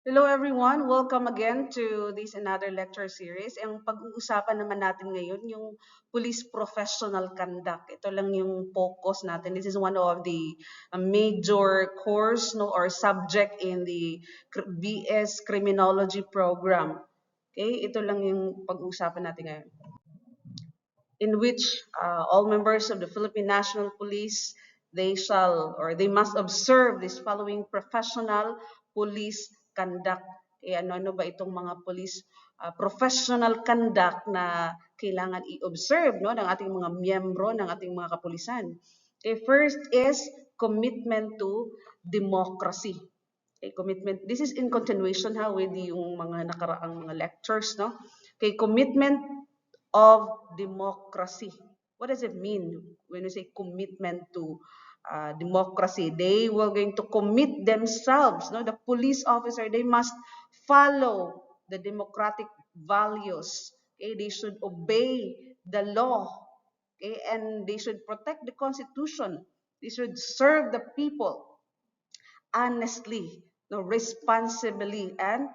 Hello everyone, welcome again to this another lecture series. Ang pag-uusapan naman natin ngayon yung police professional conduct. Ito lang yung focus natin. This is one of the major course or subject in the BS Criminology program. Okay, ito lang yung pag-uusapan natin ngayon. In which all members of the Philippine National Police, they shall or they must observe this following professional police conduct. Ano ba itong mga police professional conduct na kailangan i-observe ng ating mga miyembro ng ating mga kapulisan. First is commitment to democracy. Commitment. This is in continuation with yung mga nakaraang mga lectures, no? Commitment of democracy. What does it mean when we say commitment to democracy? They were going to commit themselves. No, the police officer, they must follow the democratic values. They should obey the law. And they should protect the Constitution. They should serve the people honestly, no, responsibly, and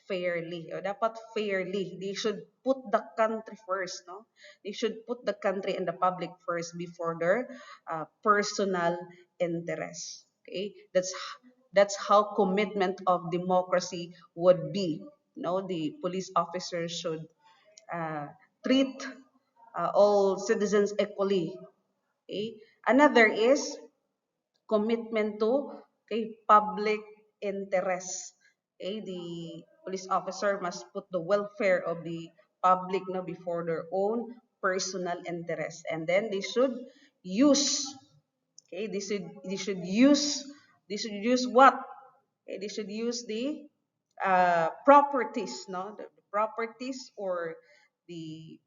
fairly. O, dapat fairly. They should put the country first. No? They should put the country and the public first before their personal interests. Okay, that's how commitment of democracy would be. No, the police officers should treat all citizens equally. Okay, another is commitment to public interest. The police officer must put the welfare of the public before their own personal interest. And then they should use, they should use what? They should use the properties, the properties or the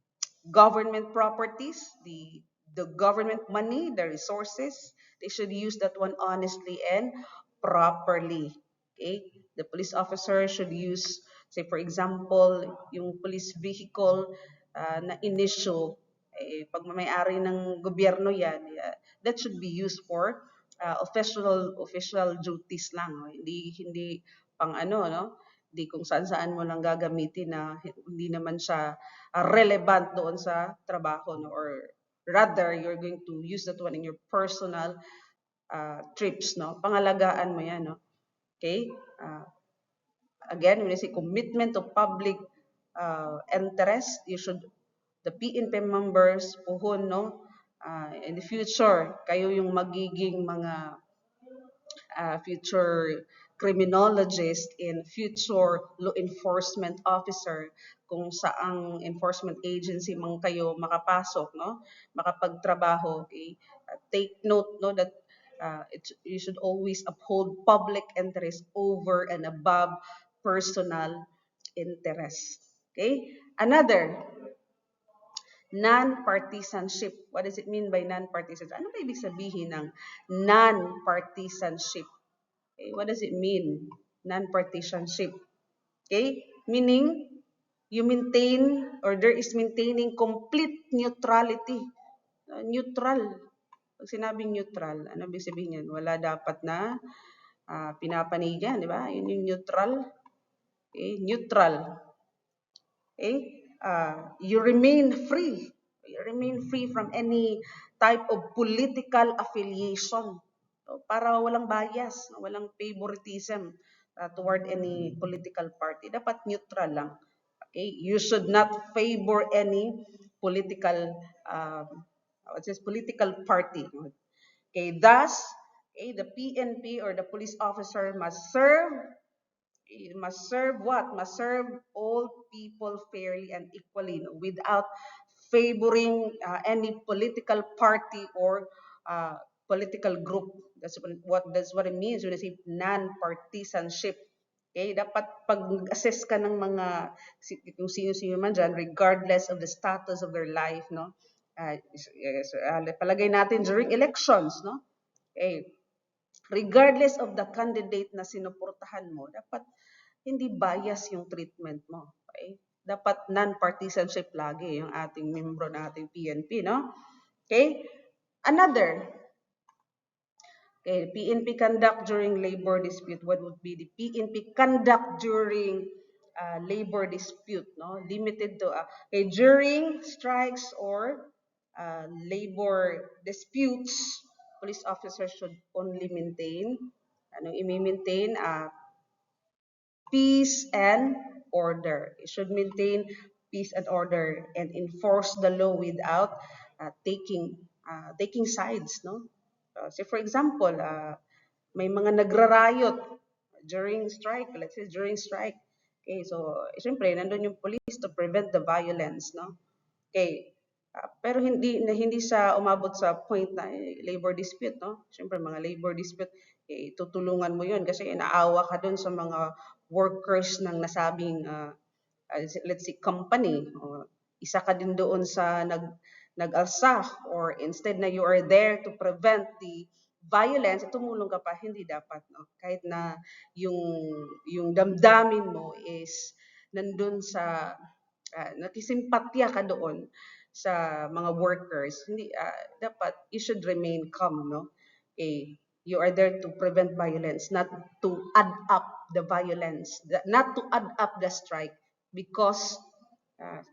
government properties, the government money, the resources. They should use that one honestly and properly. Okay? The police officer should use, say for example, yung police vehicle na in-issue, pag may-ari ng gobyerno yan, that should be used for official duties lang. No? Hindi pang hindi kung saan-saan mo lang gagamitin na hindi naman siya relevant doon sa trabaho, no? Or rather you're going to use that one in your personal trips, no? Pangalagaan mo yan, no? Okay? Again, when you say commitment to public interest, the PNP members, puhon, no? In the future, kayo yung magiging mga future criminologist in future law enforcement officer kung saang enforcement agency man kayo makapasok, no, makapagtrabaho. Okay, take note, no, that you should always uphold public interest over and above personal interest. Okay, another, non-partisanship. What does it mean by non-partisanship? Ano ba ibig sabihin ng non-partisanship? Okay, what does it mean? Non-partisanship. Okay? Meaning, you maintain or there is maintaining complete neutrality. Neutral. Pag sinabing neutral, ano ibig sabihin yan? Wala dapat na pinapanigan, di ba? Yun yung neutral. Okay? Neutral. Okay? You remain free. You remain free from any type of political affiliation. So, para walang bias, walang favoritism toward any political party. Dapat neutral lang. Okay? You should not favor any political political party. Okay, thus, the PNP or the police officer must serve what? Must serve all people fairly and equally, without favoring any political party or political group. That's what it means when I say non-partisanship. Okay, dapat pag assess ka ng mga kung sino-sino man dyan, regardless of the status of their life, no? Palagay natin during elections, no? Okay, regardless of the candidate na sinuportahan mo, dapat hindi bias yung treatment mo. Okay? Dapat non-partisanship lagi yung ating membro ng ating PNP, no? Okay? Another, Okay, PNP conduct during labor dispute. What would be the PNP conduct during labor dispute? No, limited to okay, during strikes or labor disputes. Police officers should only maintain, i-maintain peace and order. It should maintain peace and order and enforce the law without taking sides, no? Say for example, may mga nagrarayot during strike, let's say during strike. Okay, so siyempre nandun yung police to prevent the violence, no? Okay. Pero hindi sa umabot sa point na labor dispute, no? Siyempre mga labor dispute, tutulungan mo 'yun kasi naawa ka doon sa mga workers ng nasabing let's say company. O, isa ka din doon sa nag-alsa or instead na you are there to prevent the violence, tumulong ka pa, hindi dapat, no? Kahit na yung yung damdamin mo is nandun sa nakisimpatya ka doon sa mga workers, hindi dapat you should remain calm, no? You are there to prevent violence, not to add up the violence, not to add up the strike because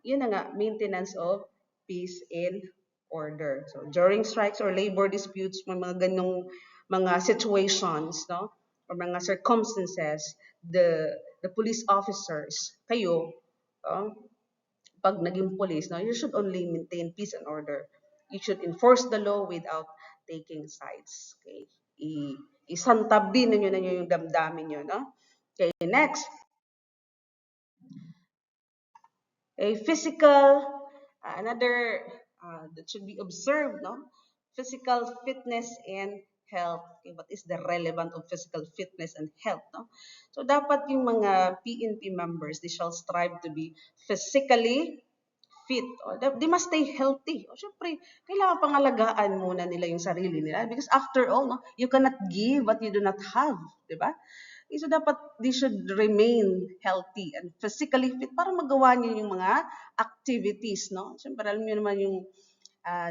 yun na nga, maintenance of peace and order. So during strikes or labor disputes, may mga ganong mga situations, no? Or mga circumstances, the police officers, kayo, pag naging police, no, you should only maintain peace and order. You should enforce the law without taking sides. Okay? Isantabi ninyo na yung damdamin nyo, no? Okay, next. A physical, another that should be observed, no? Physical fitness and health. Okay, what is the relevant of physical fitness and health, no? So dapat yung mga PNP members, they shall strive to be physically fit. O, they must stay healthy. O, syempre, kailangan pangalagaan muna nila yung sarili nila because after all, no, you cannot give what you do not have, di ba? So dapat they should remain healthy and physically fit para magawa niyo yung mga activities, no? Siyempre, alam niyo naman yung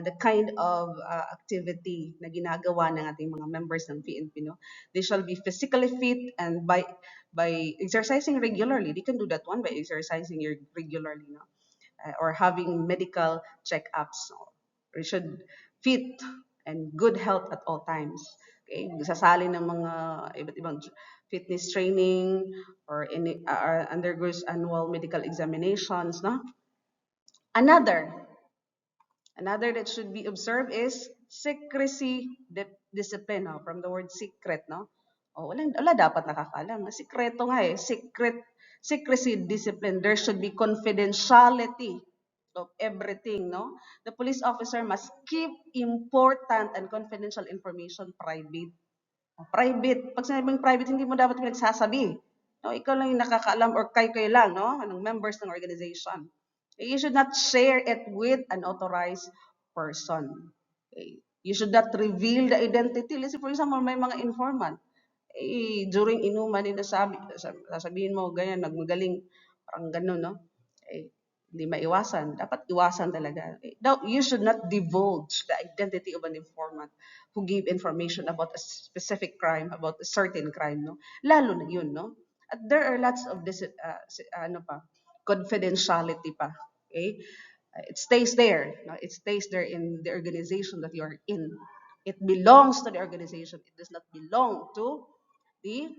the kind of activity na ginagawa ng ating mga members ng PNP, no? They shall be physically fit and by exercising regularly. They can do that one by exercising regularly, no? Or having medical checkups. So, we should fit and good health at all times. Okay, sasali ng mga iba't ibang fitness training or undergoes annual medical examinations, no? Another that should be observed is secrecy discipline, no? From the word secret, no? Oh, wala dapat nakakaalam. Sikreto nga eh. Secrecy discipline. There should be confidentiality of everything, no? The police officer must keep important and confidential information private. Private. Pag sinabing private, hindi mo dapat pinagsasabi. No, ikaw lang yung nakakaalam or kayo lang, no? Anong members ng organization. You should not share it with an authorized person. Okay? You should not reveal the identity. Let's say, for example, may mga informant. During inuman, sasabihin mo, ganyan, nagmagaling, parang gano'n, no? Hindi maiwasan. Dapat iwasan talaga. Now, you should not divulge the identity of an informant who gave information about a specific crime, about a certain crime, no? Lalo na yun, no? At there are lots of this, confidentiality pa. Okay? It stays there. No? It stays there in the organization that you are in. It belongs to the organization. It does not belong to the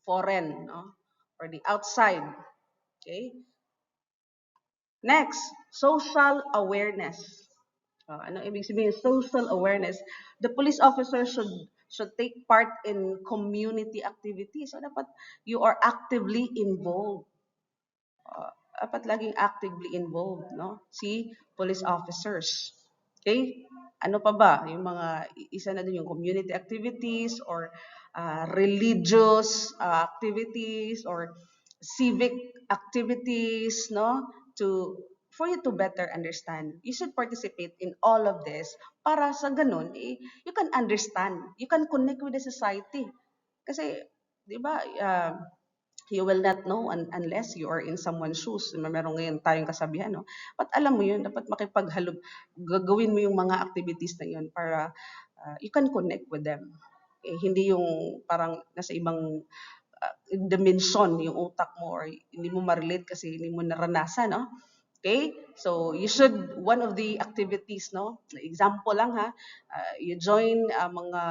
foreign, no? Or the outside. Okay? Next, social awareness. Ano ibig sabihin social awareness? The police officer should take part in community activities. So dapat you are actively involved. Dapat laging actively involved, no? Si police officers. Okay? Ano pa ba? Yung mga isa na din yung community activities or religious activities or civic activities, no? For you to better understand. You should participate in all of this para sa ganun, you can understand. You can connect with the society. Kasi, di ba, you will not know unless you are in someone's shoes. Meron ngayon tayong kasabihan, no? But alam mo yun, dapat makipaghalog, gagawin mo yung mga activities na yun para you can connect with them. Hindi yung parang nasa ibang dimension yung utak mo or hindi mo ma-relate kasi hindi mo naranasan, no? Okay? So you should, one of the activities, no? Example lang ha, you join mga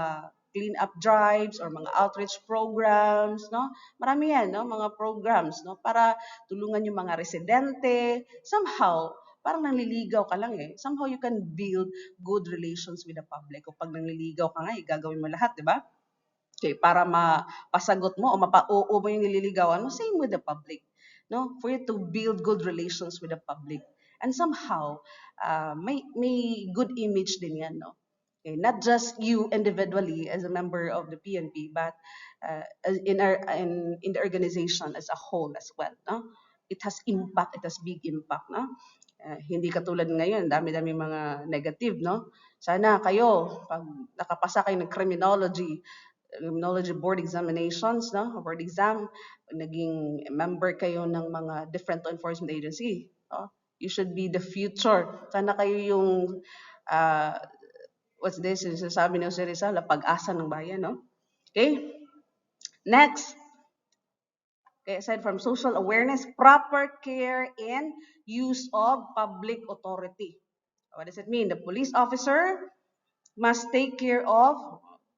clean up drives or mga outreach programs, no? Marami yan, no? Mga programs, no? Para tulungan yung mga residente. Somehow, parang nanliligaw ka lang eh. Somehow you can build good relations with the public. Kapag nanliligaw ka nga, gagawin mo lahat, di ba? Okay, para mapasagot mo o mapa-oo mo yung nililigawan mo, same with the public. No? For you to build good relations with the public. And somehow, may good image din yan. No? Okay, not just you individually as a member of the PNP, but in the organization as a whole as well. No? It has impact, it has big impact. No? Hindi katulad ngayon, dami-dami mga negative. No? Sana kayo, pag nakapasa kayo ng criminology board examinations, no? Board exam, naging member kayo ng mga different law enforcement agency. No? You should be the future. Sana kayo yung, uh, what's this, yung sinasabi ni Jose Rizal, pag-asa ng bayan, no? Okay? Next. Okay, aside from social awareness, proper care and use of public authority. What does it mean? The police officer must take care of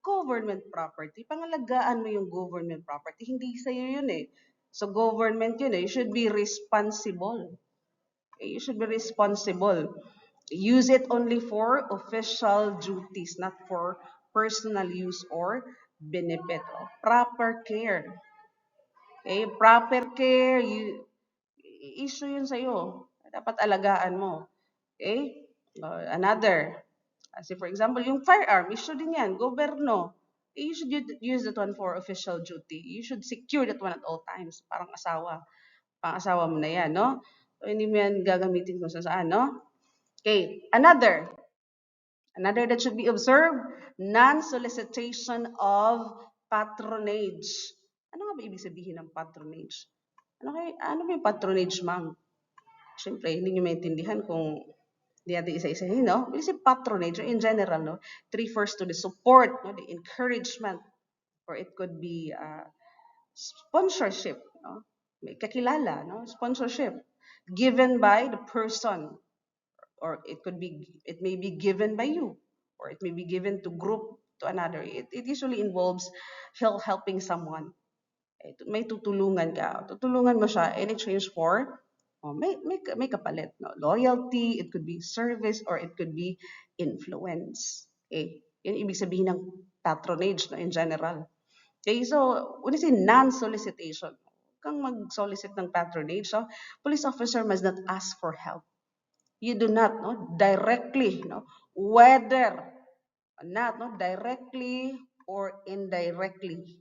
government property. Pangalagaan mo yung government property. Hindi sa'yo yun eh. So government yun eh. You should be responsible. Okay? You should be responsible. Use it only for official duties, not for personal use or benefit. Proper care. Okay? Proper care, issue yun sa'yo. Dapat alagaan mo. Okay? Another, say for example, yung firearm, issue din yan, gobyerno. You should use that one for official duty. You should secure that one at all times. Parang asawa. Pang-asawa mo na yan, no? So, hindi mo yan gagamitin kung saan, no? Okay, another that should be observed, non-solicitation of patronage. Ano nga ba ibig sabihin ng patronage? Ano ba yung patronage, ma'am? Siyempre, hindi nyo maintindihan kung hindi natin isa-isahin, no? We say patronage, in general, no? It refers to the support, no? The encouragement, or it could be sponsorship, no? May kakilala, no? Sponsorship given by the person, or it may be given by you, or it may be given to group to another. It usually involves helping someone. May tutulungan ka. Tutulungan mo siya in exchange for may kapalit. No? Loyalty, it could be service, or it could be influence. Okay? Yan ibig sabihin ng patronage, no, in general. Okay, so when you say non-solicitation, kang mag-solicit ng patronage, so police officer must not ask for help. You do not, no, directly, no, whether not, no, directly or indirectly,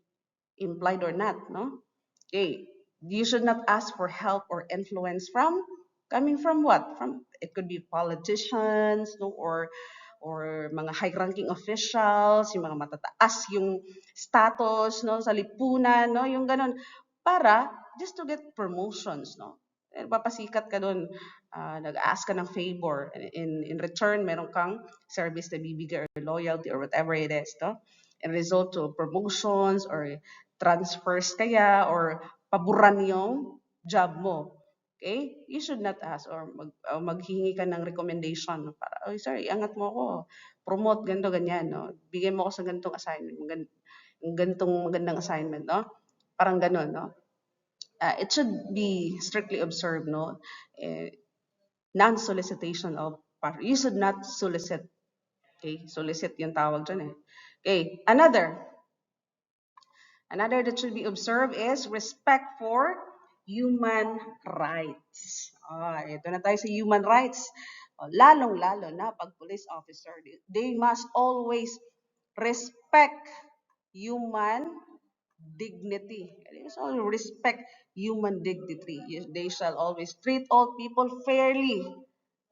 implied or not, no? Okay, you should not ask for help or influence coming from what? From, it could be politicians, no, or mga high-ranking officials, yung mga matataas yung status, no, sa lipunan, no, yung ganun, para just to get promotions, no. Papasikat ka doon, nag-ask ka ng favor, in return, meron kang service na bibigay or loyalty or whatever it is, no? In result to promotions or transfers kaya or paboran yung job mo. Okay? You should not ask or maghihingi ka ng recommendation para, oh, sir, iangat mo ako. Promote, ganito, ganyan, no? Bigay mo ako sa ganitong assignment, ganitong magandang assignment, no? Parang ganon, no? It should be strictly observed, no? Non-solicitation of power. You should not solicit. Okay? Solicit yung tawag dyan eh. Okay, another that should be observed is respect for human rights. Ito na tayo sa human rights. Lalong-lalo na pag police officer, they must always respect human dignity. So respect human dignity. They shall always treat all people fairly,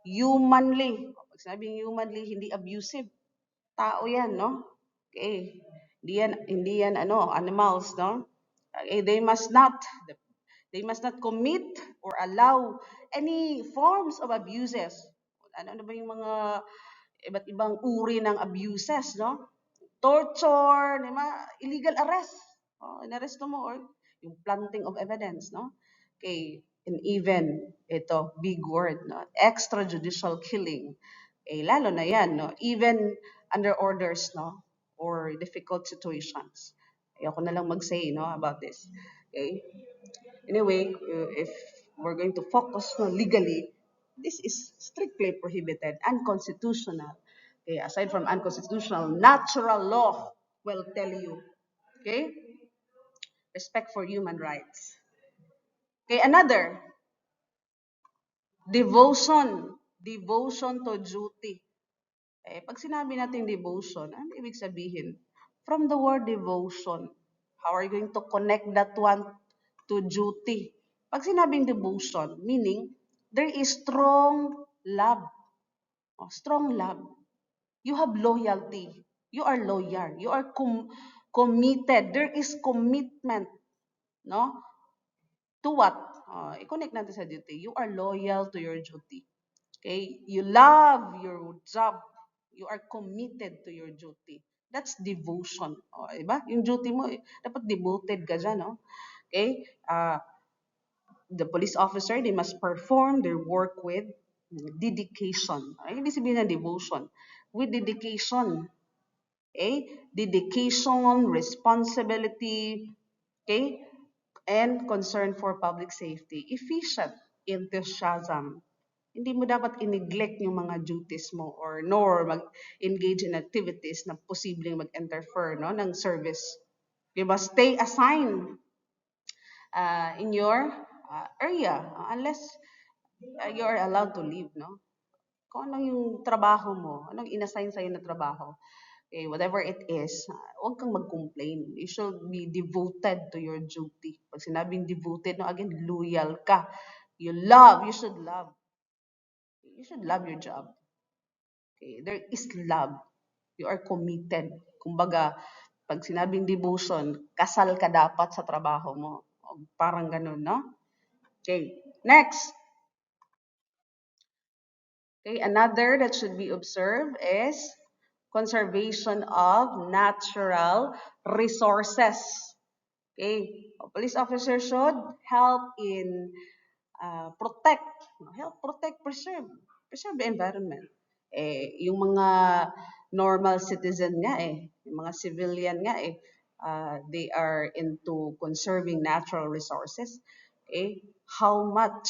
humanly. Pag sabing humanly, hindi abusive. Tao yan, no? Okay. Hindi yan animals, no? Okay, they must not commit or allow any forms of abuses. Ano ba yung mga iba't ibang uri ng abuses, no? torture, di ba? Illegal arrest. Oh, inaresto mo or yung planting of evidence, no? Okay, and even ito, big word, no? Extrajudicial killing. Eh, lalo na yan, no? Even under orders, no? Or difficult situations. Ayoko na lang mag-say, no, about this. Okay? Anyway, if we're going to focus no, legally, this is strictly prohibited, unconstitutional. Okay, aside from unconstitutional, natural law will tell you, okay, respect for human rights. Okay, another, devotion to duty. Eh, pag sinabi natin devotion, ano ibig sabihin? From the word devotion, how are you going to connect that one to duty? Pag sinabing devotion, meaning there is strong love. Oh, strong love. You have loyalty. You are loyal. You are committed. There is commitment, no? To what? I-connect natin sa duty. You are loyal to your duty. Okay? You love your job. You are committed to your duty. That's devotion. Diba? Yung duty mo, dapat devoted ka dyan, no? Okay? The police officer, they must perform their work with dedication. Ay, ibig sabihin ng devotion. With dedication. Okay? Dedication, responsibility, okay? And concern for public safety. Efficient, enthusiasm. Hindi mo dapat i-neglect yung mga duties mo or nor mag-engage in activities na posibleng mag-interfere no, ng service. You must stay assigned in your area unless you are allowed to leave, no? Kung ano yung trabaho mo, anong inassign sa'yo na trabaho, okay, whatever it is, huwag kang mag-complain. You should be devoted to your duty. Pag sinabing devoted, no, again, loyal ka. You should love. You should love your job. Okay, there is love. You are committed. Kumbaga, pag sinabing devotion, kasal ka dapat sa trabaho mo. Parang ganun, no? Okay, next. Okay, another that should be observed is conservation of natural resources. Okay, a police officer should help in preserve the environment. Eh, yung mga normal citizen nga yung mga civilian nga they are into conserving natural resources. Okay, how much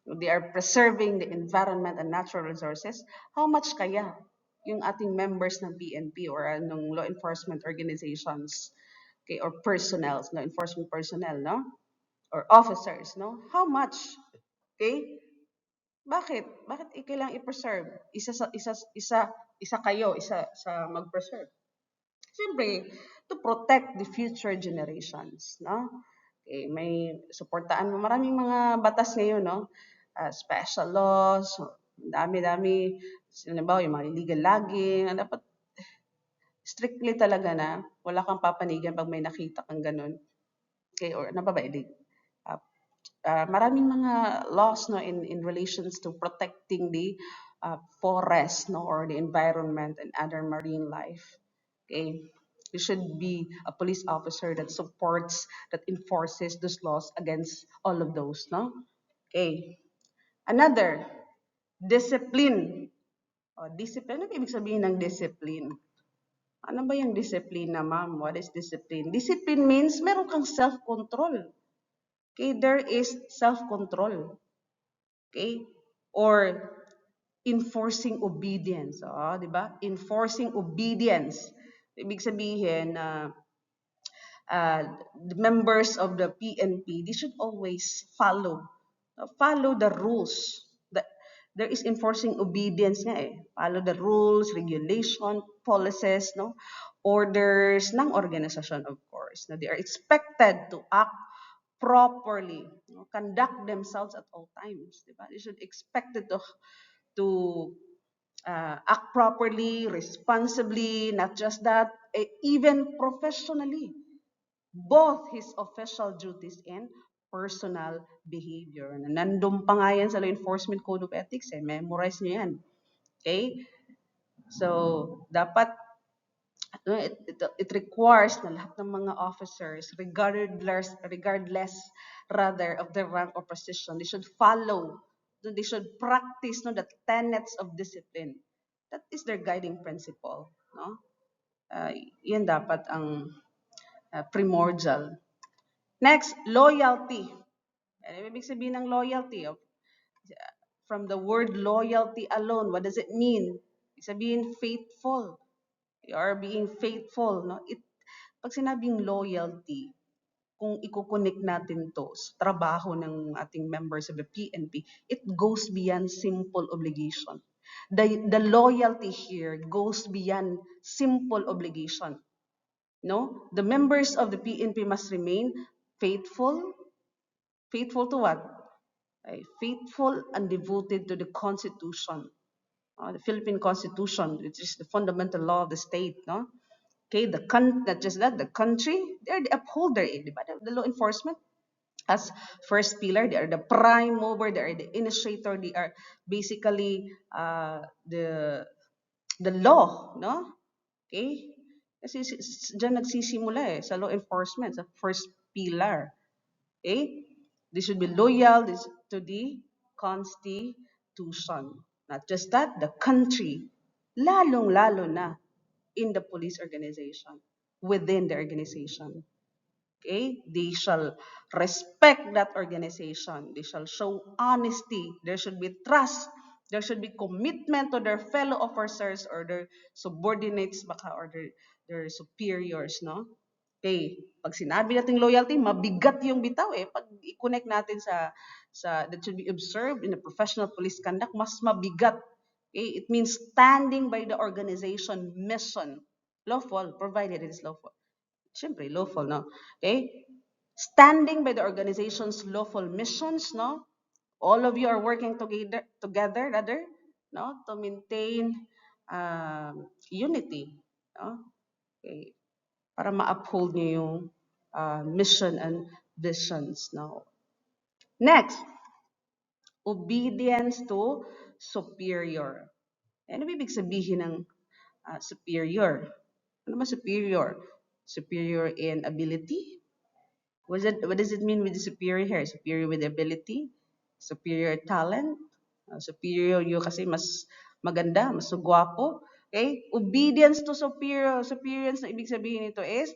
they are preserving the environment and natural resources, how much kaya yung ating members ng PNP or anong law enforcement organizations, okay, or personnel, law enforcement personnel, no? Or officers, no? How much? Okay? Bakit? Bakit kailangang i-preserve? Isa kayo, isa sa mag-preserve. Siyempre, to protect the future generations, no? Okay, may suportaan mo. Maraming mga batas ngayon, no? Special laws, dami-dami. Halimbawa, yung mga illegal logging, dapat strictly talaga na wala kang papanigan pag may nakita kang ganun. Okay, or ano pa ba, maraming mga laws no in relations to protecting the forest no or the environment and other marine life. Okay, you should be a police officer that supports, that enforces those laws against all of those, no? Okay, another, discipline. Discipline, ano ibig sabihin ng discipline? Ano ba yung discipline na, ma'am? What is discipline? Discipline means meron kang self-control. Okay, there is self-control. Okay? Or enforcing obedience. Di ba? Enforcing obedience. Ibig sabihin na the members of the PNP, they should always follow the rules. There is enforcing obedience nga Follow the rules, regulation, policies, no? Orders ng organisasyon, of course. They are expected to act properly, conduct themselves at all times. Diba? They should expected to act properly, responsibly, not just that, even professionally, both his official duties and personal behavior. Nandun pa nga yan sa Law Enforcement Code of Ethics, memorize nyo yan. Okay? So, dapat it requires na lahat ng mga officers, regardless rather of their rank or position, they should follow, they should practice the tenets of discipline. That is their guiding principle. No? Uh, Yan dapat ang primordial. Next, loyalty. Ano ibig sabihin ng loyalty? From the word loyalty alone, what does it mean? Ibig sabihin, faithful. You are being faithful. No? Pag sinabing loyalty, kung i-connect natin to sa trabaho ng ating members of the PNP, it goes beyond simple obligation. The loyalty here goes beyond simple obligation. No? The members of the PNP must remain faithful. Faithful to what? Faithful and devoted to the Constitution, the Philippine Constitution, which is the fundamental law of the state. No? Okay, not just that, the country, they're the upholder, the law enforcement as first pillar. They are the prime mover, they are the initiator, they are basically the law, no? Okay? Kasi dyan nagsisimula sa law enforcement, sa first pillar. Okay? They should be loyal to the Constitution. Not just that, the country, lalong-lalo na in the police organization, within the organization. Okay? They shall respect that organization. They shall show honesty. There should be trust. There should be commitment to their fellow officers or their subordinates baka or their superiors, no? Okay, pag sinabi natin loyalty, mabigat yung bitaw eh. Pag i-connect natin sa that should be observed in a professional police conduct, mas mabigat. Okay, it means standing by the organization mission. Lawful, provided it is lawful. Siyempre, lawful, no? Okay? Standing by the organization's lawful missions, no? All of you are working together rather, no? To maintain unity, no? Okay. Para ma-uphold niyo yung mission and visions, no? Next, obedience to superior. Ano ibig sabihin ng superior? Ano ba superior? Superior in ability? What does it mean with the superior here? Superior with ability? Superior talent? Superior yung kasi mas maganda, mas gwapo. Okay? Obedience to superior. Superior na ibig sabihin nito is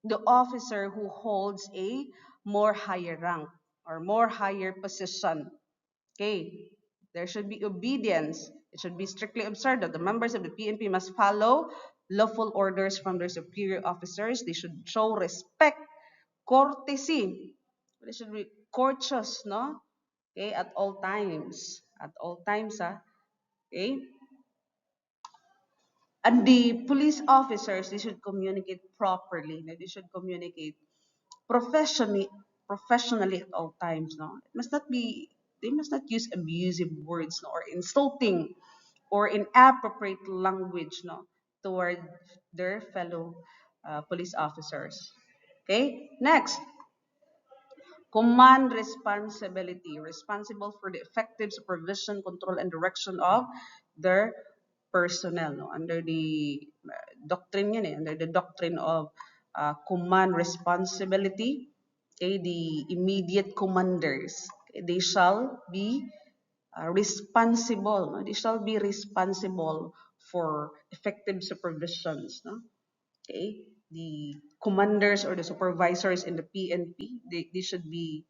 the officer who holds a more higher rank or more higher position. Okay? There should be obedience. It should be strictly observed that the members of the PNP must follow lawful orders from their superior officers. They should show respect, courtesy. They should be courteous, no? Okay, at all times. At all times, okay? And the police officers, they should communicate properly. They should communicate professionally, professionally at all times, no? It must not be, they must not use abusive words, no, or insulting or inappropriate language, no, toward their fellow police officers. Okay, next, command responsibility, responsible for the effective supervision, control, and direction of their personnel, no, under the doctrine yun under the doctrine of command responsibility. Okay, the immediate commanders, okay, they shall be responsible, no? They shall be responsible for effective supervisions, no? Okay, the commanders or the supervisors in the PNP, they should be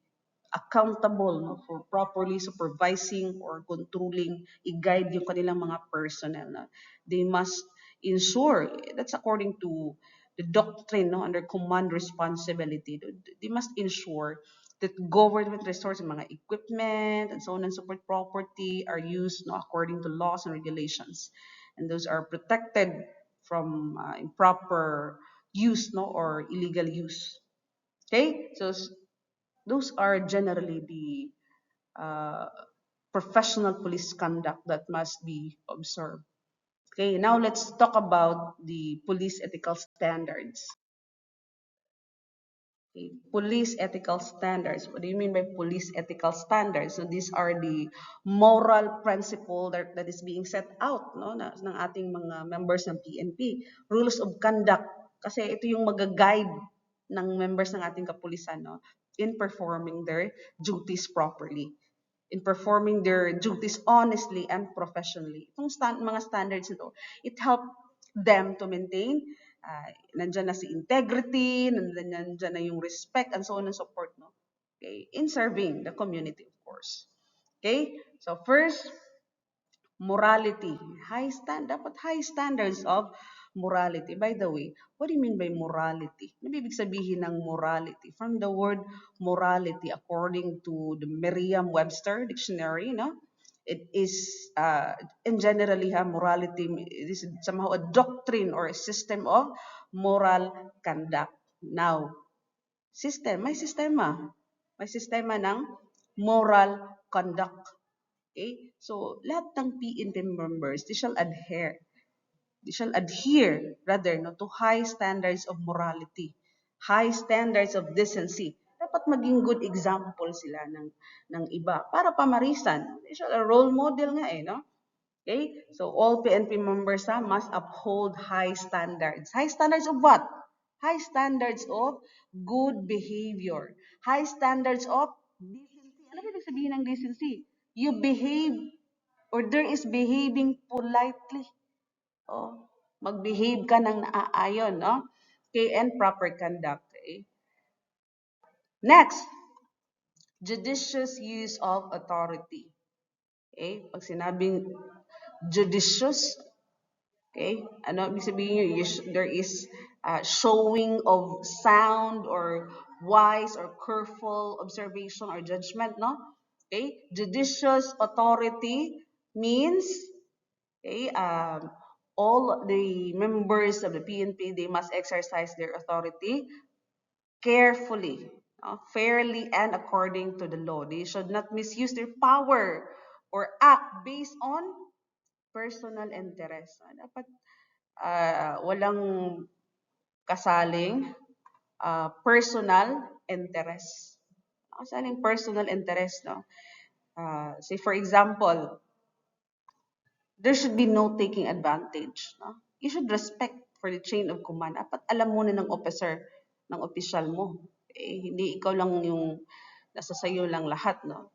accountable, no, for properly supervising or controlling, i-guide yung kanilang mga personnel. No? They must ensure, that's according to the doctrine, no, under command responsibility, they must ensure that government resources, mga equipment, and so on and so forth, property are used, no, according to laws and regulations. And those are protected from improper use, no, or illegal use. Okay, so those are generally the professional police conduct that must be observed. Okay, now let's talk about the police ethical standards. Okay. Police ethical standards. What do you mean by police ethical standards? So these are the moral principle that is being set out, no, ng ating mga members ng PNP. Rules of conduct. Kasi ito yung mag-guide ng members ng ating kapulisan, no, in performing their duties properly, in performing their duties honestly and professionally. Itong mga standards ito, it help them to maintain, nandyan na si integrity, nandyan na yung respect, and so on and so forth, no? Okay, in serving the community, of course. Okay, so first, morality. Dapat high standards of morality. By the way, what do you mean by morality? Ano ibig sabihin ng morality? From the word morality, according to the Merriam-Webster dictionary, no? It is, in generally, morality is somehow a doctrine or a system of moral conduct. Now, may sistema. May sistema ng moral conduct. Okay? So, lahat ng PNP members, they shall adhere rather, no, to high standards of morality, high standards of decency. Dapat maging good example sila ng iba para pamarisan. They shall a role model nga no? Okay? So, all PNP members must uphold high standards. High standards of what? High standards of good behavior. High standards of decency. Ano ba ibig sabihin ng decency? You behave, or there is behaving politely. Oh, mag-behave ka ng naaayon, no? Okay, and proper conduct. Okay? Next, judicious use of authority. Okay? Pag sinabing judicious, okay, ano ibig sabihin yun? There is showing of sound or wise or careful observation or judgment, no? Okay, judicious authority means, okay, all the members of the PNP, they must exercise their authority carefully, fairly, and according to the law. They should not misuse their power or act based on personal interest. Dapat walang kasaling personal interest. Kasaling personal interest, no? Say for example, there should be no taking advantage. No? You should respect for the chain of command. Dapat alam mo na ng officer, ng opisyal mo. Hindi ikaw lang yung nasa sayo lang lahat. No?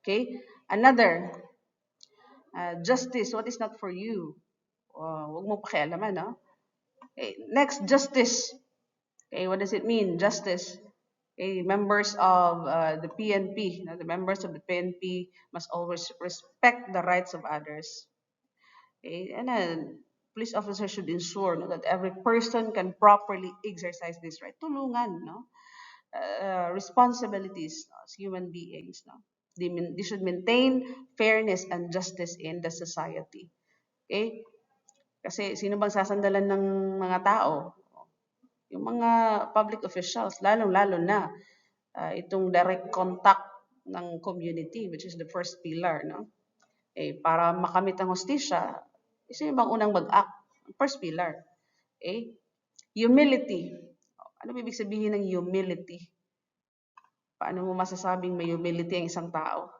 Okay? Another, justice, what is not for you? Huwag mo pakialaman. No? Okay. Next, justice. Okay, what does it mean? Justice. Okay, members of the PNP, the members of the PNP must always respect the rights of others. Okay, and then police officers should ensure, no, that every person can properly exercise this right. Tulungan, no? Responsibilities, no, as human beings, no? They should maintain fairness and justice in the society. Okay? Kasi sino bang sasandalan ng mga tao? Yung mga public officials, lalong-lalo na itong direct contact ng community, which is the first pillar, no? Para makamit ang hustisya, sino bang unang mag-act? First pillar. Okay? Humility. Ano ibig sabihin ng humility? Paano mo masasabing may humility ang isang tao?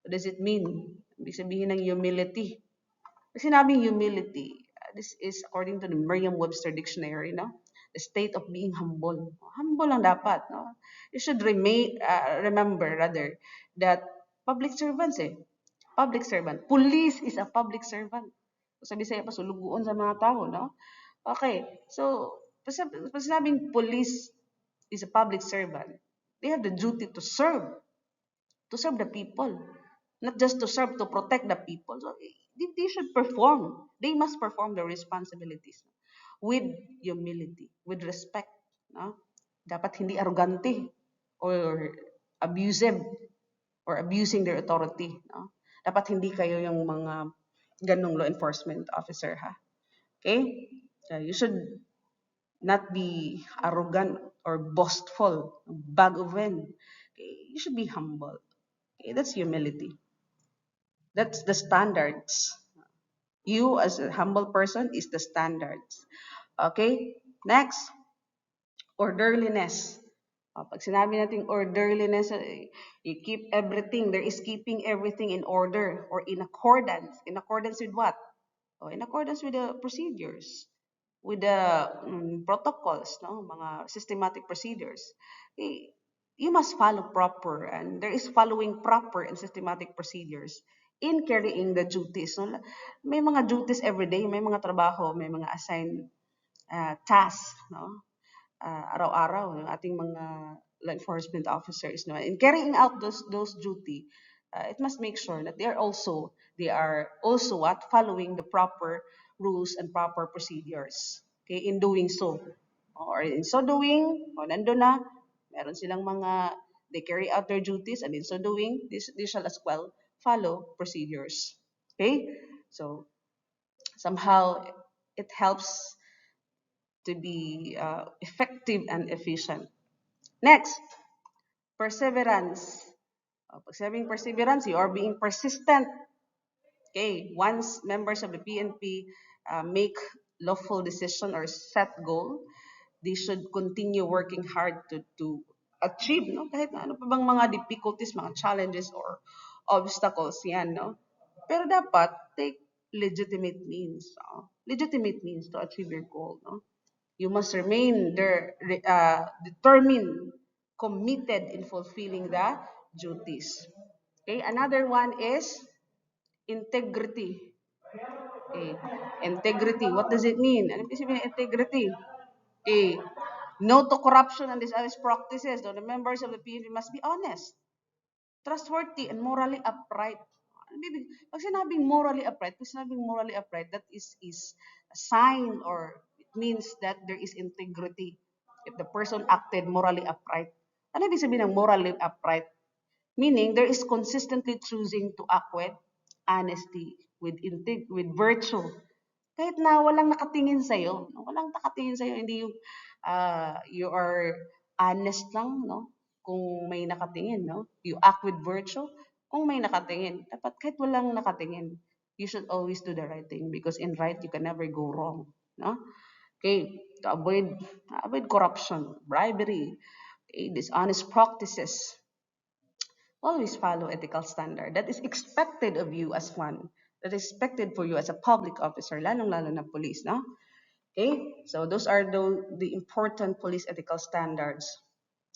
What does it mean? Ibig sabihin ng humility. Pag sinabing humility, this is according to the Merriam-Webster dictionary, no? The state of being humble. Humble lang dapat, no? You should remember rather that public servants public servant. Police is a public servant. Sabi sa'yo, pasuluguan sa mga tao, no? Okay, so, pag sinabing police is a public servant, they have the duty to serve the people. Not just to serve, to protect the people. So, they should perform. They must perform their responsibilities with humility, with respect. No? Dapat hindi arrogante or abusive or abusing their authority. No? Dapat hindi kayo yung mga ganong law enforcement officer, ha? Okay? So you should not be arrogant or boastful, bag of wind. Okay? You should be humble. Okay? That's humility. That's the standards. You as a humble person is the standards. Okay? Next, orderliness. Pag sinabi nating orderliness, you keep everything, there is keeping everything in order or in accordance. In accordance with what? In accordance with the procedures, with the protocols, no, mga systematic procedures. Eh, you must follow proper, and there is following proper and systematic procedures in carrying the duties. No? May mga duties every day, may mga trabaho, may mga assigned tasks, no? Araw-araw ng ating mga law enforcement officers, no? In carrying out those duty, it must make sure that they are also what following the proper rules and proper procedures. Okay, in doing so, or in so doing, o nandun na, meron silang mga they carry out their duties, and in so doing, they shall as well follow procedures. Okay, so somehow it helps to be effective and efficient. Next, perseverance. Pag sabing perseverance, you are being persistent. Okay, once members of the PNP make lawful decision or set goal, they should continue working hard to achieve, no? Kahit na ano pa bang mga difficulties, mga challenges or obstacles yan, no? Pero dapat take legitimate means, no? Legitimate means to achieve your goal, no? You must remain there, determined, committed in fulfilling the duties. Okay, another one is integrity. Okay, integrity. What does it mean? Ano ibig sabihin ng integrity? Okay, no to corruption and dishonest practices. The members of the PNP must be honest, trustworthy, and morally upright. Pag sinabing morally upright, that is a sign, or it means that there is integrity. If the person acted morally upright. Ano ibig sabihin ng morally upright? Meaning, there is consistently choosing to act with honesty, with virtue. Kahit na walang nakatingin sa'yo, no? Walang nakatingin sa'yo, hindi yung you are honest lang, no? Kung may nakatingin, no? You act with virtue kung may nakatingin. Dapat kahit walang nakatingin, you should always do the right thing, because in right, you can never go wrong, no? Okay, to avoid corruption, bribery, okay, dishonest practices. Always follow ethical standard that is expected of you as one, that is expected for you as a public officer, lalong-lalo na police, no? Okay, so those are the important police ethical standards.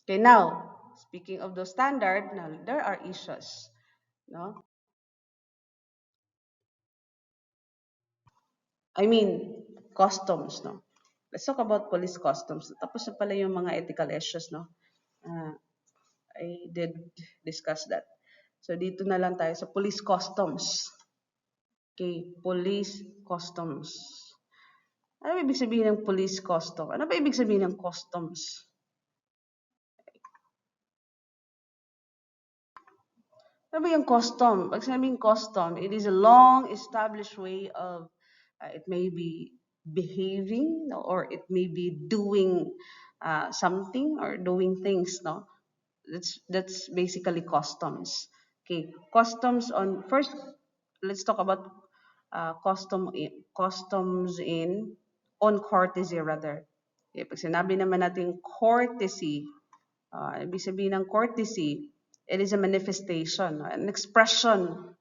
Okay, now, speaking of those standards, now there are issues, no? I mean, customs, no? Let's talk about police customs. Tapos na pala yung mga ethical issues, no? Uh, I did discuss that. So, dito na lang tayo sa police customs. Okay, police customs. Ano ba ibig sabihin ng police custom? Ano ba ibig sabihin ng customs? Ano ba yung custom? Pag sinabing custom, it is a long established way of, it may be behaving, no? Or it may be doing something or doing things, no? That's basically customs. Okay, customs on first. Let's talk about customs in on courtesy rather. Okay, pag sinabi naman natin courtesy, ibig sabihin ng courtesy, it is a manifestation, an expression.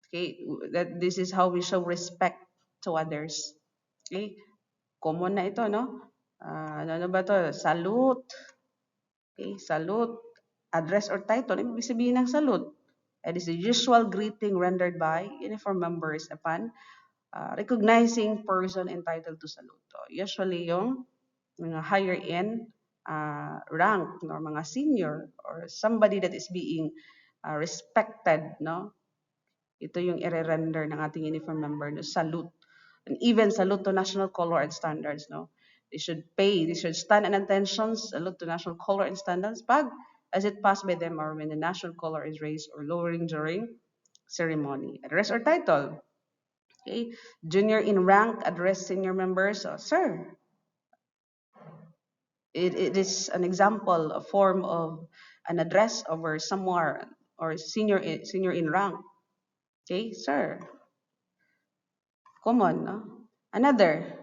Okay, that this is how we show respect to others. Okay, common na ito, no? Ano ba to? Salute. Okay, salute. Address or title. Ibig sabihin ng salute. It is the usual greeting rendered by uniform members upon recognizing person entitled to salute. Usually yung mga higher in rank, no, mga senior or somebody that is being respected, no? Ito yung i-render ng ating uniform member, no? Salute. And even salute to national color and standards, no? They should stand in attention, salute to national color and standards pag as it passed by them or when the national color is raised or lowering during ceremony. Address or title. Okay. Junior in rank address senior members. Sir, it is an example, a form of an address over someone or senior in rank. Okay, sir. Common, no? Another.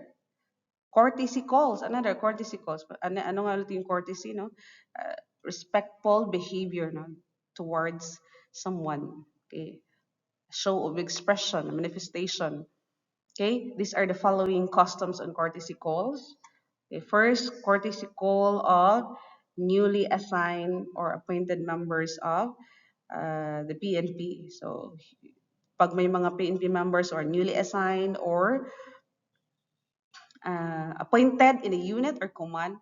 Courtesy calls, another courtesy calls. Ano nga ulit yung courtesy, no? Respectful behavior, no? Towards someone. Okay. Show of expression, manifestation. Okay. These are the following customs and courtesy calls. Okay. First, courtesy call of newly assigned or appointed members of the PNP. So, pag may mga PNP members or newly assigned or appointed in a unit or command,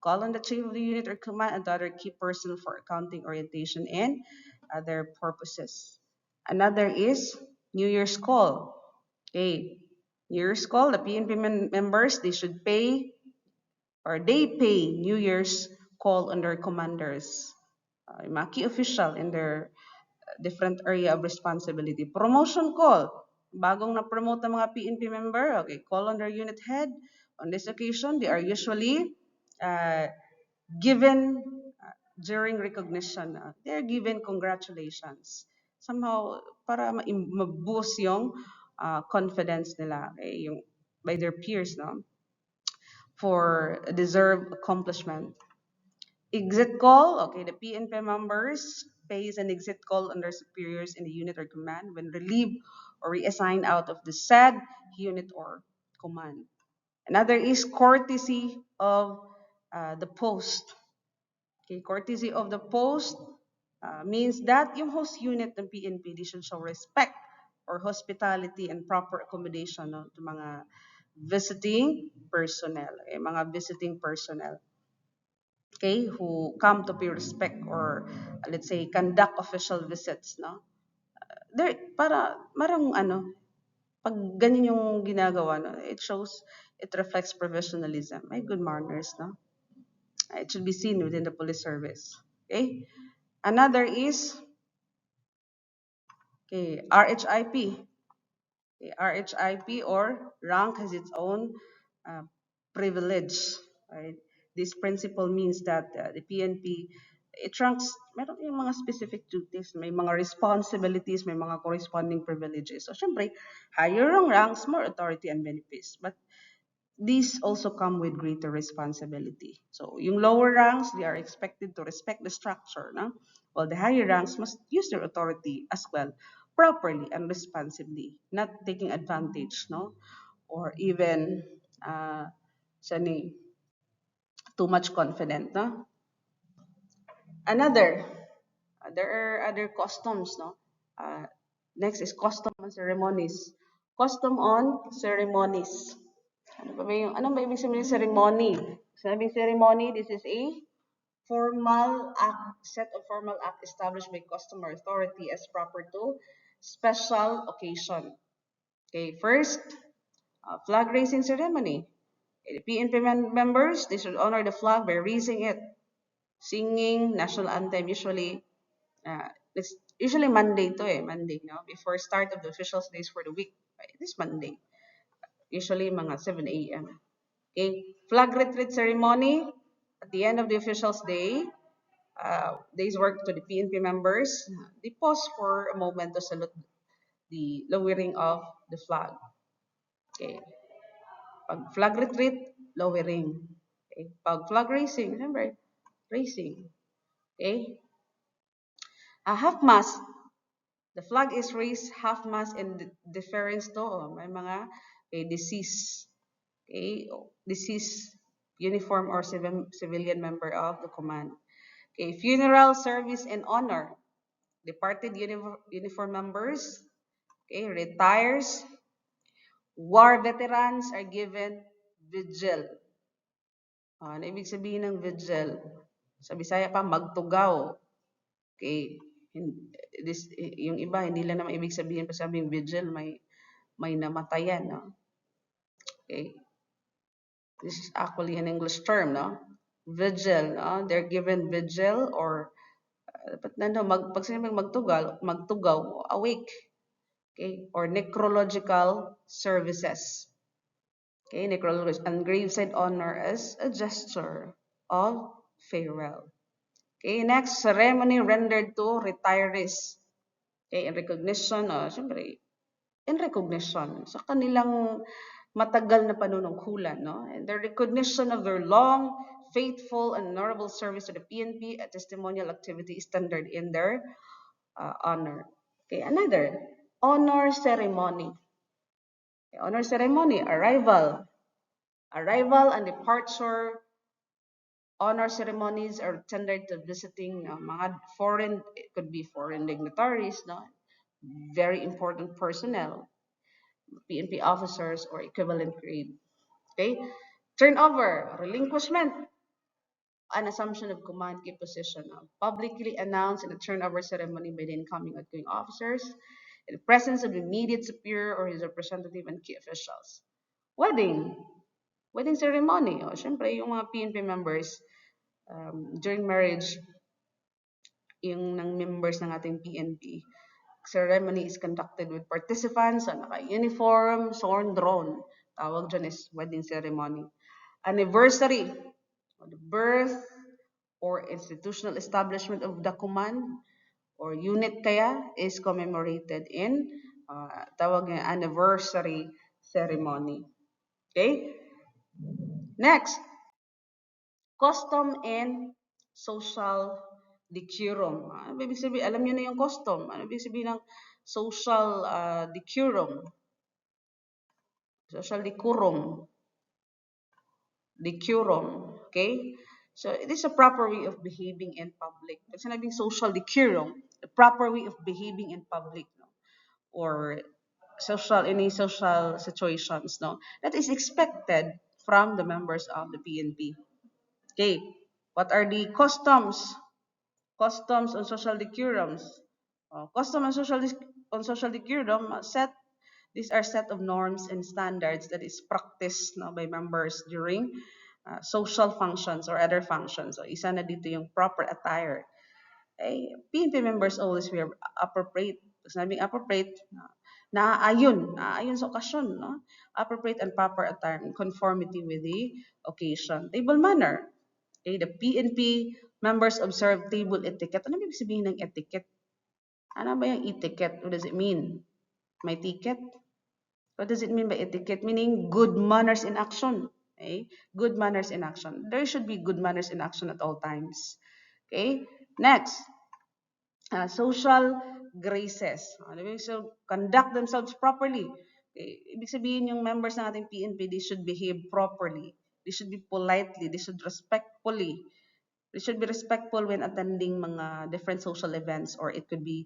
call on the chief of the unit or command and the other key person for accounting orientation and other purposes. Another is New Year's call. Okay, New Year's call, the PNP members, they should pay or they pay New Year's call on their commanders, mga key official in their different area of responsibility. Promotion call. Bagong na-promote ang mga PNP member, okay, call on their unit head. On this occasion, they are usually given during recognition. They're given congratulations. Somehow, para ma-boost yung confidence nila, okay, yung, by their peers, no? For a deserved accomplishment. Exit call, okay, the PNP members pays an exit call on their superiors in the unit or command when relieved or reassigned out of the said unit or command. Another is courtesy of the post. Okay, courtesy of the post means that yung host unit ng PNP, they should show respect or hospitality and proper accommodation, no, to mga visiting personnel, mga visiting personnel. Okay, who come to pay respect or let's say conduct official visits, no? There para marang pag ganyan yung ginagawa, no, it shows, it reflects professionalism, may good manners, no? It should be seen within the police service. Okay? Another is RHIP. Okay, RHIP or rank has its own privilege, right? This principle means that the PNP, it ranks, meron yung mga specific duties, may mga responsibilities, may mga corresponding privileges. So, syempre, higher ang ranks, more authority and benefits. But these also come with greater responsibility. So, yung lower ranks, they are expected to respect the structure, no? While the higher ranks must use their authority as well, properly and responsibly, not taking advantage, no? Or even, too much confident, no? Another, there are other customs, no? Next is custom on ceremonies. Custom on ceremonies. Ano ba ibig sabihin ng ceremony? Sabing ceremony, this is a formal act, set of formal act established by custom or authority as proper to special occasion. Okay, first, flag raising ceremony. The PNP members, they should honor the flag by raising it, singing national anthem. Usually, it's usually Monday Monday, no? Before start of the official days for the week. Right? It is Monday. Usually mga 7 a.m. Okay, flag retreat ceremony at the end of the official's day. Day's work to the PNP members. They pause for a moment to salute the lowering of the flag. Okay. Pag flag retreat, lowering. Okay. Pag flag raising, remember, raising. Okay. Half mast. The flag is raised half mast in deference to may mga deceased. Okay. Deceased uniform or civilian member of the command. Okay. Funeral service and honor. Departed uniform members. Okay. Retires. War veterans are given vigil. Ano ibig sabihin ng vigil? Sa Bisaya pa, magtugaw. Okay. Yung iba, hindi lang naman ibig sabihin pa sabing vigil, may namatayan, no? Okay. This is actually an English term, no? Vigil, no? They're given vigil or pag sinabing magtugaw, awake. Okay, or necrological services. Okay, necrological and graveside honor as a gesture of farewell. Okay, next, ceremony rendered to retirees. Okay, in recognition, syempre, in recognition sa kanilang matagal na panunungkulan, no? And the recognition of their long, faithful, and honorable service to the PNP, a testimonial activity is tendered in their honor. Okay, another honor ceremony. Okay, honor ceremony, arrival and departure honor ceremonies are tendered to visiting mga foreign, it could be foreign dignitaries, no? Very important personnel, PNP officers or equivalent grade. Okay? Turnover, relinquishment, an assumption of command key position, publicly announced in a turnover ceremony by the incoming outgoing officers in the presence of the immediate superior or his representative and key officials. Wedding, wedding ceremony. O, syempre, yung mga PNP members, during marriage, yung ng members ng ating PNP, ceremony is conducted with participants na naka-uniform, sworn drawn. Tawag dyan is wedding ceremony. Anniversary, the birth or institutional establishment of the command or unit kaya is commemorated in tawag nga anniversary ceremony. Okay? Next, custom and social decorum. Ano ibig sabihin? Alam niyo na yung custom. Ano ibig sabihin ng social decorum? Social decorum. Decorum. Okay? So, it is a proper way of behaving in public. Pag sinabing social decorum, the proper way of behaving in public, no? Or social, any social situations, no? That is expected from the members of the PNP. Okay, what are the customs? Customs on social decurums. Custom on social decorum these are set of norms and standards that is practiced no, by members during social functions or other functions. So isa na dito yung proper attire. PNP members always wear appropriate. Pag sinabing appropriate, naaayon sa okasyon, no? Appropriate and proper attire in conformity with the occasion. Table manner. Okay, the PNP members observe table etiquette. Ano ibig sabihin ng etiquette? Ano ba yung etiquette? What does it mean? May ticket? What does it mean by etiquette? Meaning good manners in action. Okay? Good manners in action. There should be good manners in action at all times. Okay? Next, social graces. So, conduct themselves properly. Okay? Ibig sabihin yung members ng ating PNP, they should behave properly. They should be politely. They should respectfully. They should be respectful when attending mga different social events, or it could be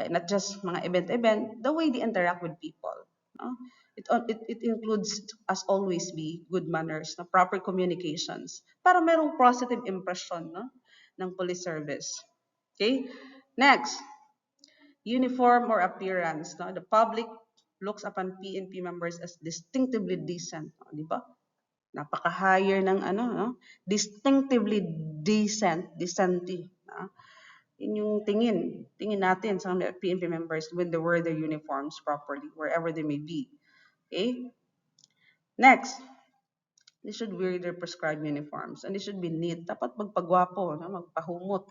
not just mga event, the way they interact with people. No? It includes, as always, be good manners, no? Proper communications, para merong positive impression no? ng police service. Okay? Next, uniform or appearance. No? The public looks upon PNP members as distinctively decent. No? Di ba? Napaka-higher ng ano, no? Distinctively decently. No? Yun yung tingin natin sa PNP members when they wear their uniforms properly, wherever they may be. Okay? Next, they should wear their prescribed uniforms and they should be neat. Dapat magpagwapo, no? Magpahumot.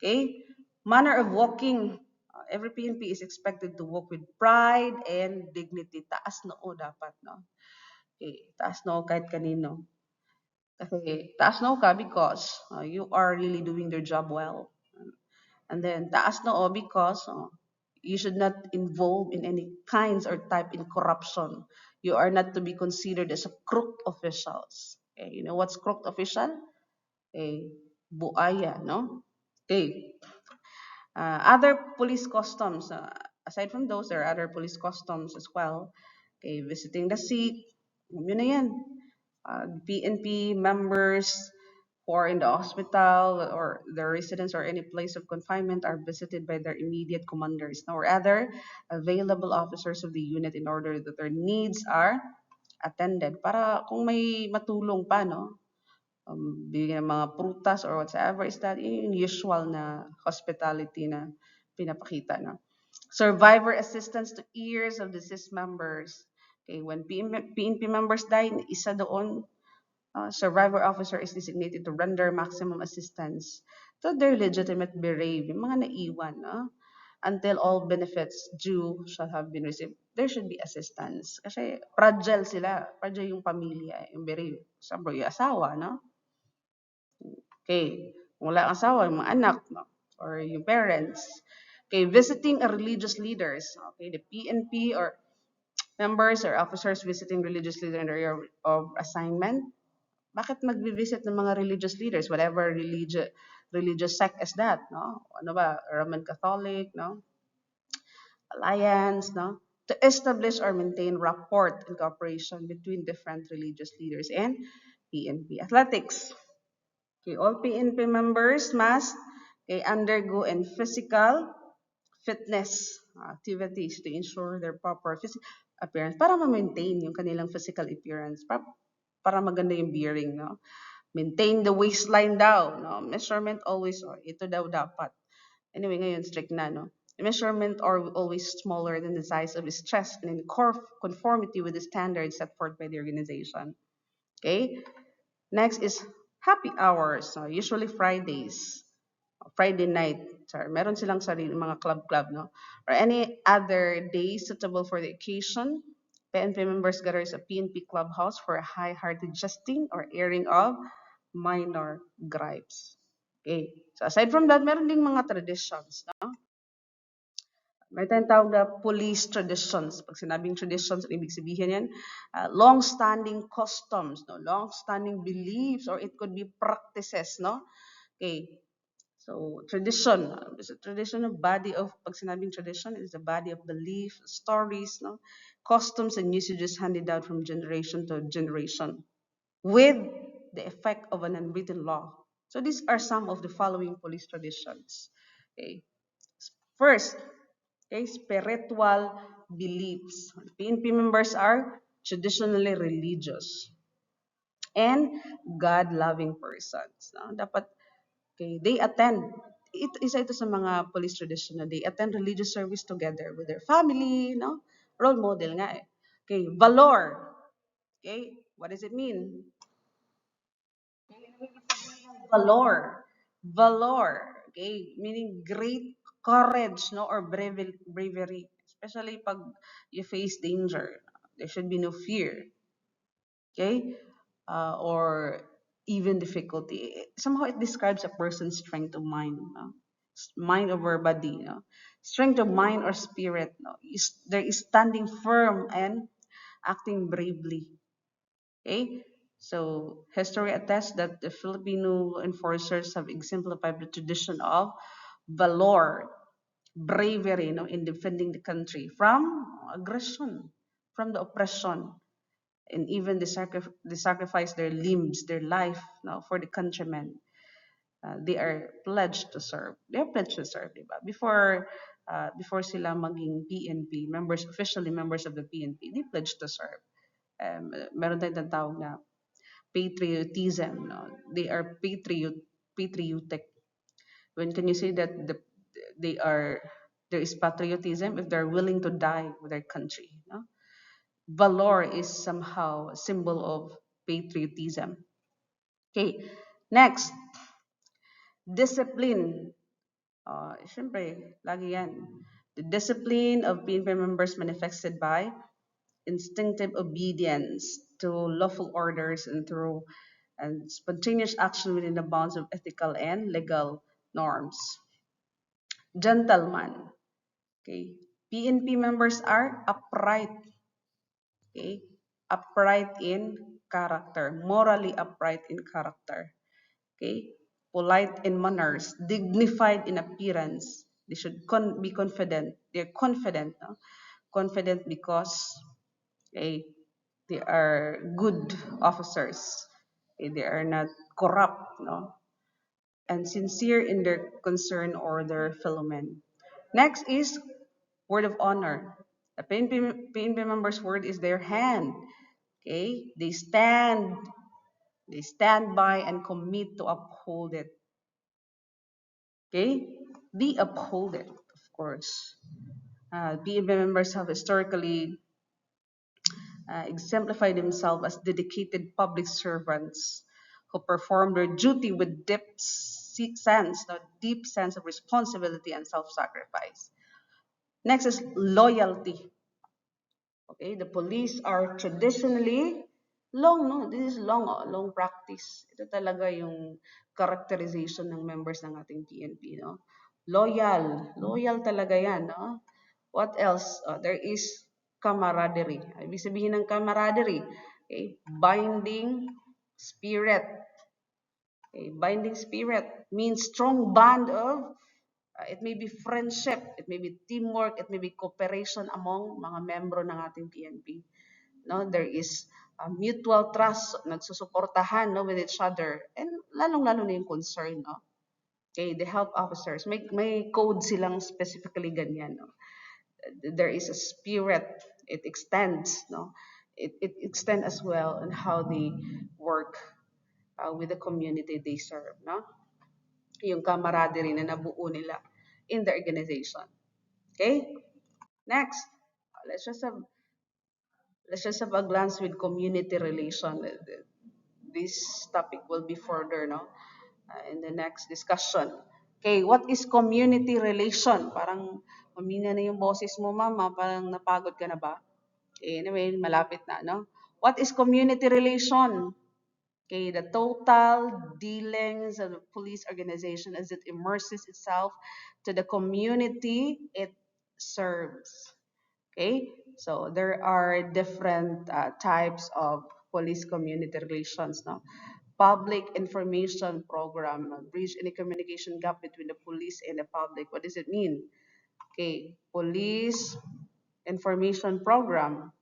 Okay? Manner of walking. Every PNP is expected to walk with pride and dignity. Taas noo dapat, no? Okay, taas noo kahit kanino. Kasi taas noo ka because you are really doing their job well. And then taas noo because you should not involve in any kinds or type in corruption. You are not to be considered as a crooked officials. Okay, you know what's crooked official? Okay, buaya, no? Okay. Other police customs. Aside from those, there are other police customs as well. Okay, visiting the sick. Yun na yan. PNP members who are in the hospital or their residence or any place of confinement are visited by their immediate commanders or other available officers of the unit in order that their needs are attended. Para kung may matulong pa, no? Bigyan ng mga prutas or whatever is that yung usual na hospitality na pinapakita. No? Survivor assistance to heirs of deceased members. Okay, when PNP members die, isa doon, survivor officer is designated to render maximum assistance to their legitimate bereaved, yung mga naiwan. No? until all benefits due shall have been received. There should be assistance. Kasi fragile sila. Fragile yung pamilya. Yung very, sabi, yung asawa, no? Okay. Kung wala kang asawa, yung mga anak, no? Or yung parents. Okay, visiting a religious leaders. Okay, the PNP or members or officers visiting religious leader in the area of assignment. Bakit magbi-visit ng mga religious leaders, whatever religious sect is that, no? Ano ba, Roman Catholic, no? Alliance, no? To establish or maintain rapport and cooperation between different religious leaders and PNP athletics. Okay, all PNP members must undergo and physical fitness activities to ensure their proper physical appearance para ma-maintain yung kanilang physical appearance, para maganda yung bearing, no? Maintain the waistline daw, no? Measurement always, ito daw dapat. Anyway, ngayon strict na, no? The measurement are always smaller than the size of his chest and in conformity with the standards set forth by the organization. Okay? Next is happy hours, so usually Fridays. Friday night, sorry, meron silang sarili mga club, no? Or any other day suitable for the occasion. PNP members gather sa PNP clubhouse for a high-hearted jesting or airing of minor gripes. Okay. So aside from that, meron ding mga traditions, no? May tinatawag na police traditions. Pag sinabing traditions, ibig sabihin yan, long-standing customs, no? Long-standing beliefs, or it could be practices, no? Okay. So, tradition is a traditional body of, pag sinabing tradition, is a body of belief, stories, no? Customs and usages handed down from generation to generation with the effect of an unwritten law. So, these are some of the following police traditions. Okay. First, okay, spiritual beliefs. PNP members are traditionally religious and God-loving persons. No? Dapat okay, they attend. Isa ito sa mga police tradition na they attend religious service together with their family, no? Role model nga eh. Okay, valor. Okay, what does it mean? Valor. Valor. Okay, meaning great courage, no, or bravery. Especially pag you face danger. There should be no fear. Okay, or even difficulty. Somehow it describes a person's strength of mind, no? Mind over body, no? Strength of mind or spirit, no? There is standing firm and acting bravely. Okay, so history attests that the Filipino enforcers have exemplified the tradition of valor, bravery, no, in defending the country from aggression, from the oppression, and even they sacrifice their limbs, their life, no, for the countrymen. They are pledged to serve. They are pledged to serve, diba? Before sila maging PNP members, officially members of the PNP, they pledged to serve. Meron tayong tawag na patriotism, no? They are patriotic. When can you say that there is patriotism if they're willing to die with their country, no? Valor is somehow a symbol of patriotism. Okay, next, discipline. Siyempre, lagi yan. The discipline of PNP members manifested by instinctive obedience to lawful orders and through and spontaneous action within the bounds of ethical and legal norms. Gentlemen. Okay. PNP members are upright. Okay. Upright in character. Morally upright in character. Okay. Polite in manners. Dignified in appearance. They should be confident. They're confident. No? Confident because they are good officers. Okay, they are not corrupt, no? And sincere in their concern or their fellow men. Next is word of honor. The PNP members' word is their hand. Okay, they stand by and commit to uphold it. Okay, they uphold it, of course. PNP members have historically exemplify themselves as dedicated public servants who perform their duty with deep sense of responsibility and self-sacrifice. Next is loyalty. Okay, the police are traditionally long, no? This is long, long practice. Ito talaga yung characterization ng members ng ating PNP, no? Loyal talaga yan, no? What else? There is camaraderie. Ibig sabihin ng camaraderie, okay? Binding spirit. Okay? Binding spirit means strong bond of it may be friendship, it may be teamwork, it may be cooperation among mga membro ng ating PNP. No, there is mutual trust, nagsusuportahan no with each other, and lalong-lalo na yung concern, no. Okay, the health officers, may code silang specifically ganyan, no. There is a spirit, it extends, no. It extends as well on how they work with the community they serve, no. Yung camaraderie na nabuo nila in the organization. Okay? Next, let's just have a glance with community relation. This topic will be further, no, in the next discussion. Okay, what is community relation? Parang mamina na yung boses mo, mama. Parang napagod ka na ba? Okay, anyway, malapit na, no? What is community relation? Okay, the total dealings of the police organization as it immerses itself to the community it serves. Okay, so there are different types of police community relations now. Public information program, bridge any communication gap between the police and the public. What does it mean? Okay, police information program.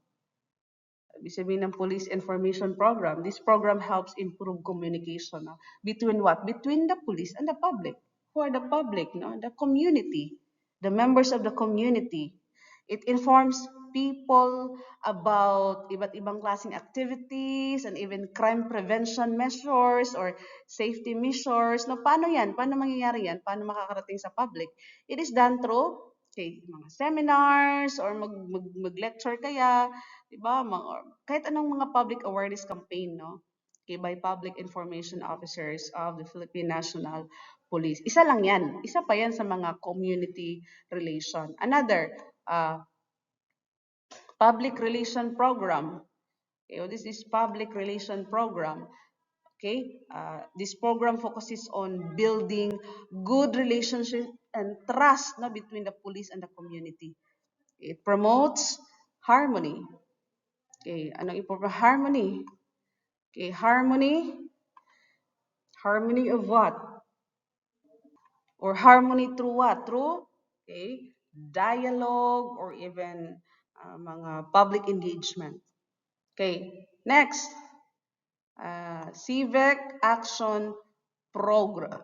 Ibig sabihin ng police information program. This program helps improve communication between what? Between the police and the public. Who are the public? No? The community, the members of the community. It informs people about iba't ibang klaseng activities and even crime prevention measures or safety measures. No, paano yan? Paano mangyayari yan? Paano makakarating sa public? It is done through mga seminars or mag-lecture kaya, di ba? Kahit anong mga public awareness campaign, no? Okay, by public information officers of the Philippine National Police. Isa lang yan. Isa pa yan sa mga community relation. Another, public relation program. Okay, this is public relation program. Okay, this program focuses on building good relationship and trust between the police and the community. It promotes harmony. Okay, anong ipopromote? Harmony. Okay, harmony. Harmony of what? Or harmony through what? Through, okay, dialogue or even mga public engagement. Okay, next, civic action program.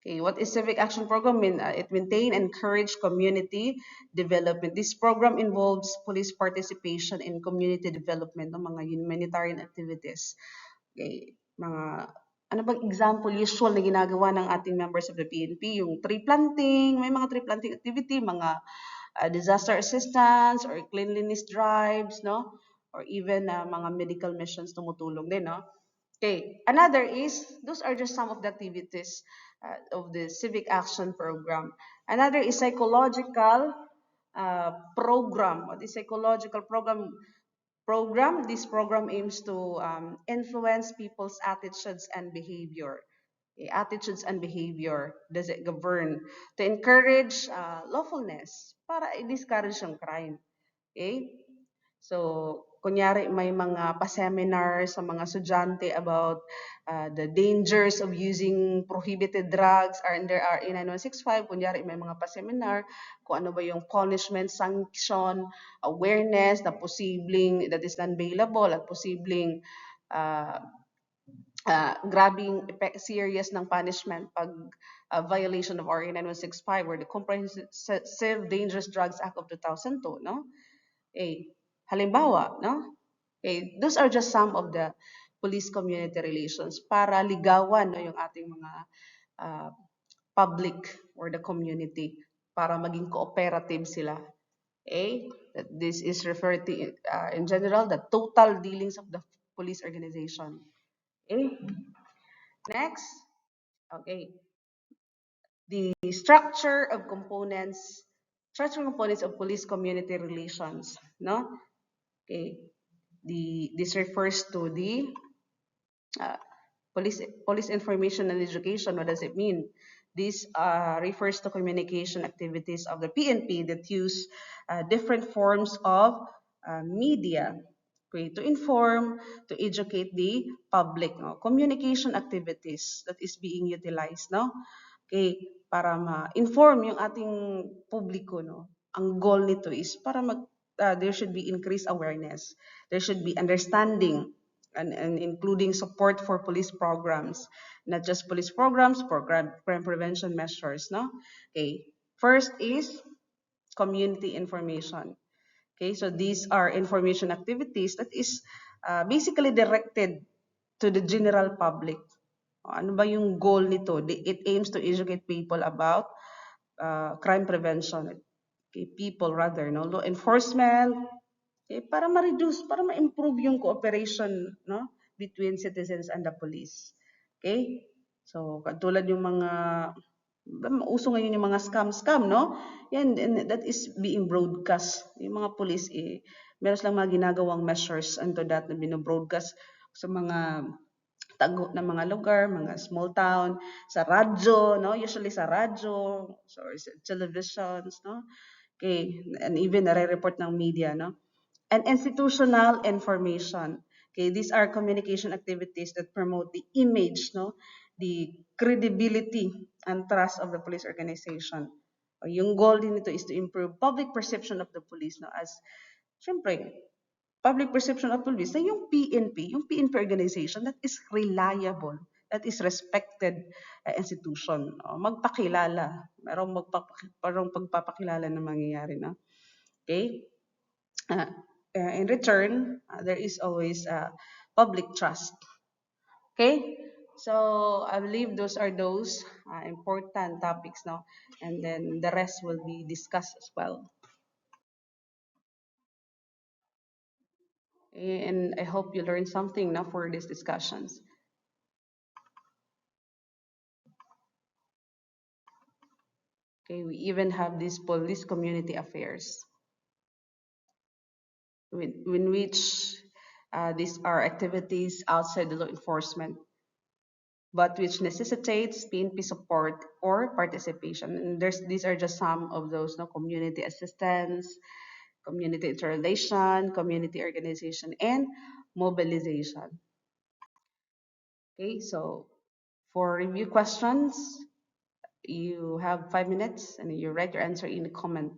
Okay, what is civic action program? It maintain and encourage community development. This program involves police participation in community development ng mga humanitarian activities. Okay, mga ano bang example usual na ginagawa ng ating members of the PNP? Yung tree planting, may mga tree planting activity, mga disaster assistance or cleanliness drives, no? Or even mga medical missions tumutulong din, no? Okay, another is, those are just some of the activities of the civic action program. Another is psychological program. What is psychological program? This program aims to influence people's attitudes and behavior. Okay, attitudes and behavior does it govern to encourage lawfulness para i-discourage yung crime. Okay? So, kunyari may mga pa-seminar sa mga estudyante about the dangers of using prohibited drugs are under RA 9165. Kunyari may mga pa-seminar kung ano ba yung punishment, sanction, awareness na posibleng that is non-bailable at posibleng grabing serious ng punishment pag violation of RA 9165 or the Comprehensive Dangerous Drugs Act of 2002, no? Halimbawa, no? Those are just some of the police community relations para ligawan yung ating mga public or the community para maging cooperative sila. Okay? This is referred to in general the total dealings of the police organization. Okay? Next. Okay. the structure components of police community relations, no? Okay. This refers to the uh, police information and education. What does it mean? This refers to communication activities of the PNP that use different forms of media, okay, to inform, to educate the public. No? Communication activities that is being utilized, no? Okay, para ma-inform yung ating publiko, no? Ang goal nito is para there should be increased awareness. There should be understanding and including support for police programs, not just police programs, crime prevention measures, no? Okay. First is community information. Okay, so these are information activities that is basically directed to the general public. Ano ba yung goal nito? It aims to educate people about crime prevention. Okay, people rather, no? Law enforcement, okay, para ma-reduce, para ma-improve yung cooperation, no, between citizens and the police. Okay? So, katulad yung mga uso ngayon yung mga scam, no? Yan, and that is being broadcast. Yung mga police, meron silang mga ginagawang measures into that na binobroadcast sa mga tago ng mga lugar, mga small town, sa radyo, no? Usually sa radyo, or sa televisions, no? Okay, and even nare-report ng media, no? And institutional information. Okay, these are communication activities that promote the image, no? The credibility and trust of the police organization. Yung goal din nito is to improve public perception of the police, no? As, syempre, public perception of police na yung PNP organization that is reliable, that is respected institution. Magpakilala, merong pagpapakilala na mangyayari, no? Okay? Uh, in return, there is always public trust. Okay? So I believe those important topics now, and then the rest will be discussed as well. And I hope you learned something now for these discussions. Okay, we even have this police community affairs, in which these are activities outside the law enforcement, but which necessitates PNP support or participation. And these are just some of those, no, community assistance, community interrelation, community organization, and mobilization. Okay, so for review questions, you have 5 minutes and you write your answer in the comment.